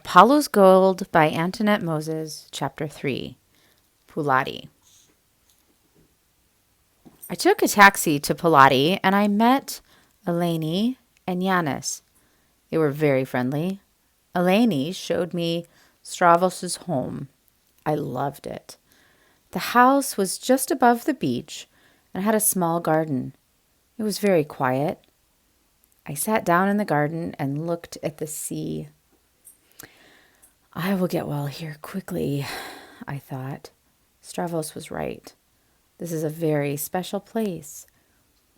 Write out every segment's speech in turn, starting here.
Apollo's Gold by Antoinette Moses, Chapter 3, Pulati. I took a taxi to Pulati and I met Eleni and Yanis. They were very friendly. Eleni showed me Stravos's home. I loved it. The house was just above the beach and had a small garden. It was very quiet. I sat down in the garden and looked at the sea. I will get well here quickly, I thought. Stravos was right. This is a very special place.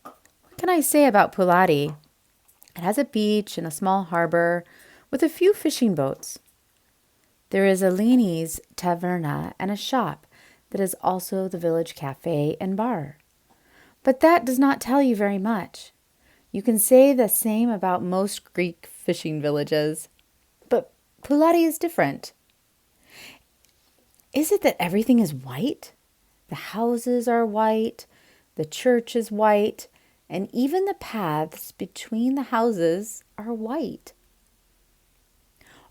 What can I say about Pulati? It has a beach and a small harbor with a few fishing boats. There is a Lini's taverna and a shop that is also the village cafe and bar. But that does not tell you very much. You can say the same about most Greek fishing villages. But Pulati is different. Is it that everything is white? The houses are white, the church is white, and even the paths between the houses are white.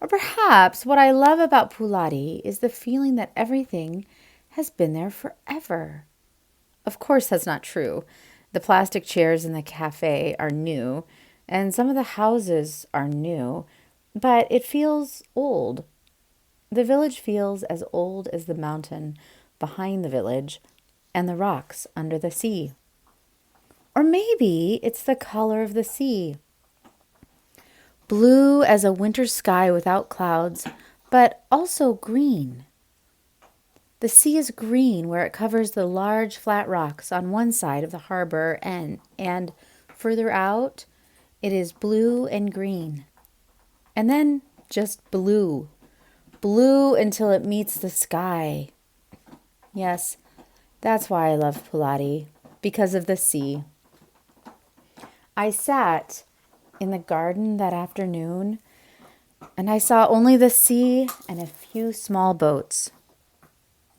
Or perhaps what I love about Pulati is the feeling that everything has been there forever. Of course, that's not true. The plastic chairs in the cafe are new, and some of the houses are new, but it feels old. The village feels as old as the mountain behind the village and the rocks under the sea. Or maybe it's the color of the sea. Blue as a winter sky without clouds, but also green. The sea is green where it covers the large flat rocks on one side of the harbor and further out, it is blue and green. And then just blue. Blue until it meets the sky. Yes, that's why I love Pulati, because of the sea. I sat in the garden that afternoon, and I saw only the sea and a few small boats.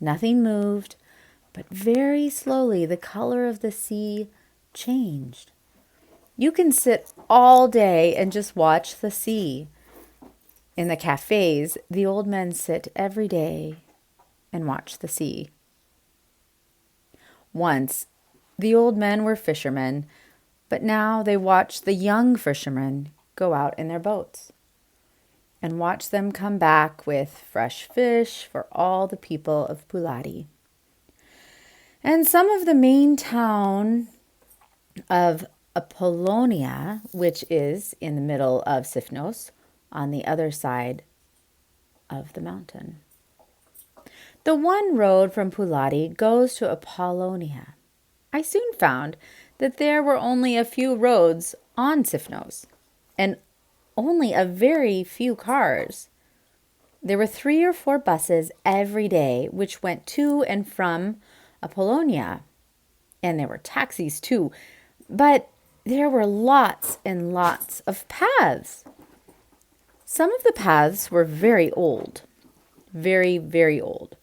Nothing moved, but very slowly the color of the sea changed. You can sit all day and just watch the sea. In the cafes, the old men sit every day and watch the sea. Once, the old men were fishermen, but now they watch the young fishermen go out in their boats and watch them come back with fresh fish for all the people of Pulati. And some of the main town of Apollonia, which is in the middle of Sifnos, on the other side of the mountain. The one road from Pulati goes to Apollonia. I soon found that there were only a few roads on Sifnos and only a very few cars. There were 3 or 4 buses every day which went to and from Apollonia. And there were taxis too. But there were lots and lots of paths. Some of the paths were very old. Very, very old.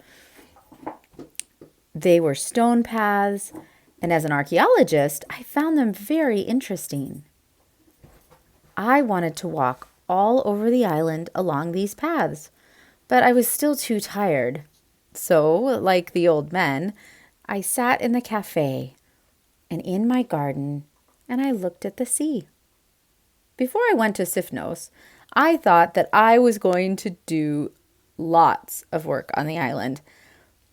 They were stone paths, and as an archaeologist, I found them very interesting. I wanted to walk all over the island along these paths, but I was still too tired. So, like the old men, I sat in the cafe and in my garden, and I looked at the sea. Before I went to Sifnos, I thought that I was going to do lots of work on the island.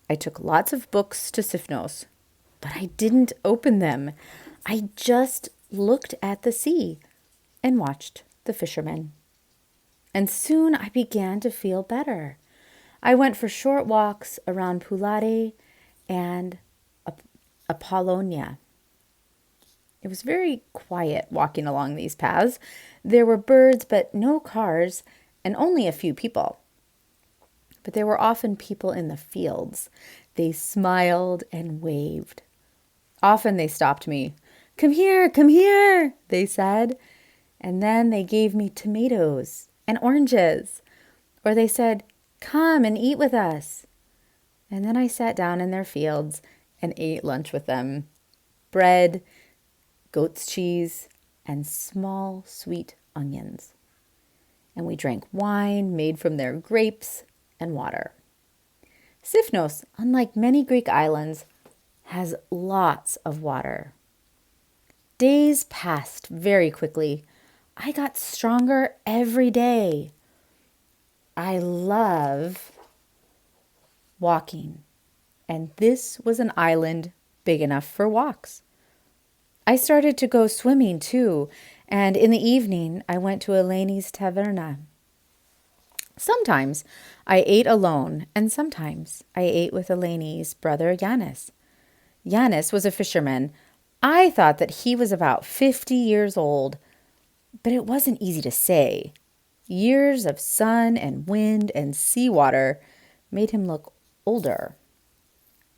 I took lots of books to Sifnos, but I didn't open them. I just looked at the sea and watched the fishermen. And soon I began to feel better. I went for short walks around Pulati and Apollonia. It was very quiet walking along these paths. There were birds, but no cars, and only a few people. But there were often people in the fields. They smiled and waved. Often they stopped me. Come here, they said. And then they gave me tomatoes and oranges. Or they said, come and eat with us. And then I sat down in their fields and ate lunch with them. Bread, goat's cheese, and small sweet onions. and we drank wine made from their grapes and water. Sifnos, unlike many Greek islands, has lots of water. Days passed very quickly. I got stronger every day. I love walking, and this was an island big enough for walks. I started to go swimming too, and in the evening I went to Eleni's taverna. Sometimes I ate alone, and sometimes I ate with Eleni's brother Yanis. Yanis was a fisherman. I thought that he was about 50 years old, but it wasn't easy to say. Years of sun and wind and seawater made him look older.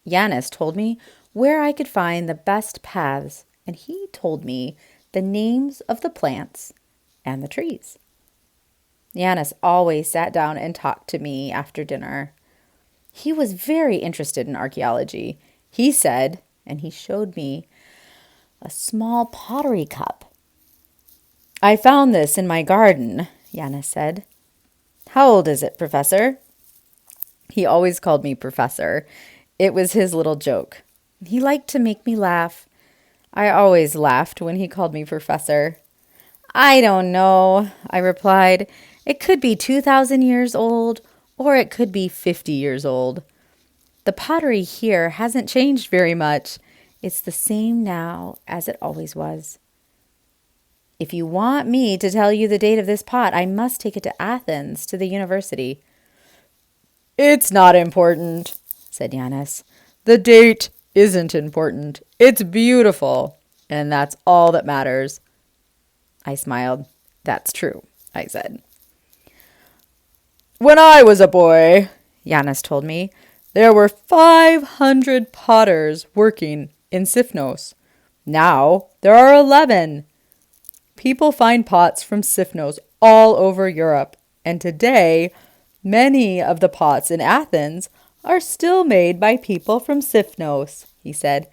Yanis told me where I could find the best paths, and he told me the names of the plants and the trees. Yanis always sat down and talked to me after dinner. He was very interested in archaeology. He said, and he showed me a small pottery cup. "I found this in my garden," Yanis said. "How old is it, Professor?" He always called me Professor. It was his little joke. He liked to make me laugh. I always laughed when he called me Professor. "I don't know," I replied. "It could be 2,000 years old, or it could be 50 years old. The pottery here hasn't changed very much. It's the same now as it always was. If you want me to tell you the date of this pot, I must take it to Athens, to the university." "It's not important," said Yanis. "The date isn't important. It's beautiful, and that's all that matters." I smiled. "That's true," I said. "When I was a boy," Yanis told me, "there were 500 potters working in Sifnos. Now there are 11. People find pots from Sifnos all over Europe, and today many of the pots in Athens are still made by people from Sifnos," he said.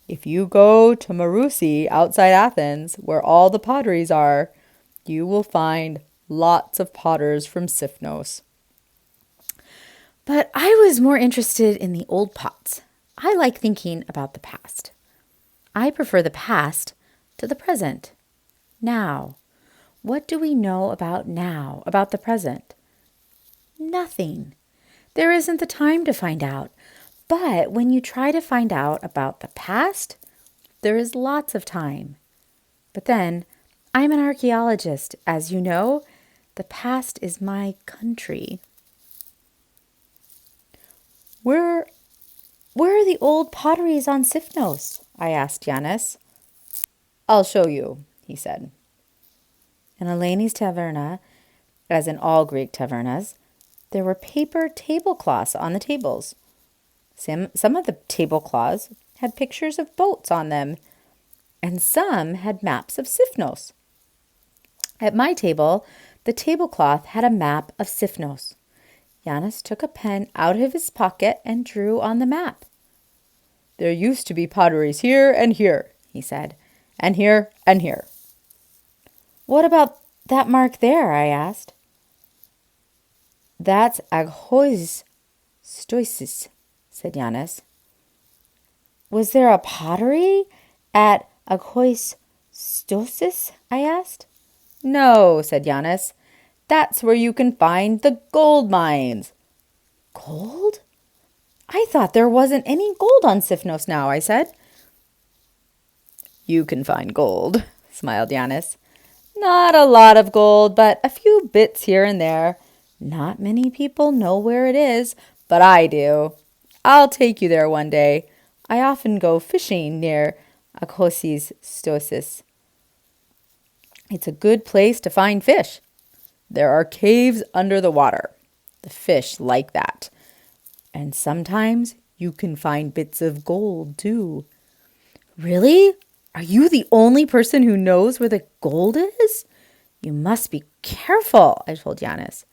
"If you go to Marousi outside Athens, where all the potteries are, you will find lots of potters from Sifnos." But I was more interested in the old pots. I like thinking about the past. I prefer the past to the present. Now, what do we know about now, about the present? Nothing. There isn't the time to find out. But when you try to find out about the past, there is lots of time. But then, I'm an archaeologist. As you know, the past is my country. Where are the old potteries on Sifnos?" I asked Yanis. "I'll show you," he said. In Eleni's taverna, as in all Greek tavernas, there were paper tablecloths on the tables. Some of the tablecloths had pictures of boats on them, and some had maps of Sifnos. At my table, the tablecloth had a map of Sifnos. Yanis took a pen out of his pocket and drew on the map. "There used to be potteries here and here," he said, "and here and here." "What about that mark there?" I asked. "That's Aghois Stoisis," said Yanis. "Was there a pottery at Aghois Stoisis?" I asked. "No," said Yanis. "That's where you can find the gold mines." "Gold? I thought there wasn't any gold on Sifnos now," I said. "You can find gold," smiled Yanis. "Not a lot of gold, but a few bits here and there. Not many people know where it is, but I do. I'll take you there one day. I often go fishing near Aghosis Stoisis. It's a good place to find fish. There are caves under the water. The fish like that. And sometimes you can find bits of gold, too." "Really? Are you the only person who knows where the gold is? You must be careful," I told Yanis.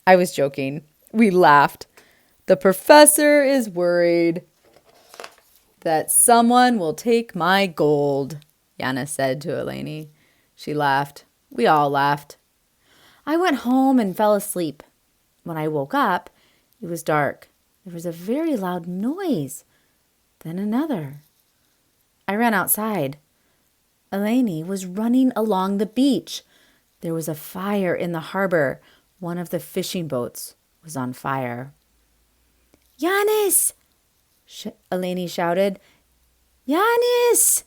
I was joking. We laughed. "The professor is worried that someone will take my gold," Yanis said to Eleni. She laughed. We all laughed. I went home and fell asleep. When I woke up, it was dark. There was a very loud noise, then another. I ran outside. Eleni was running along the beach. There was a fire in the harbor. One of the fishing boats was on fire. Yanis! Eleni shouted. Yanis!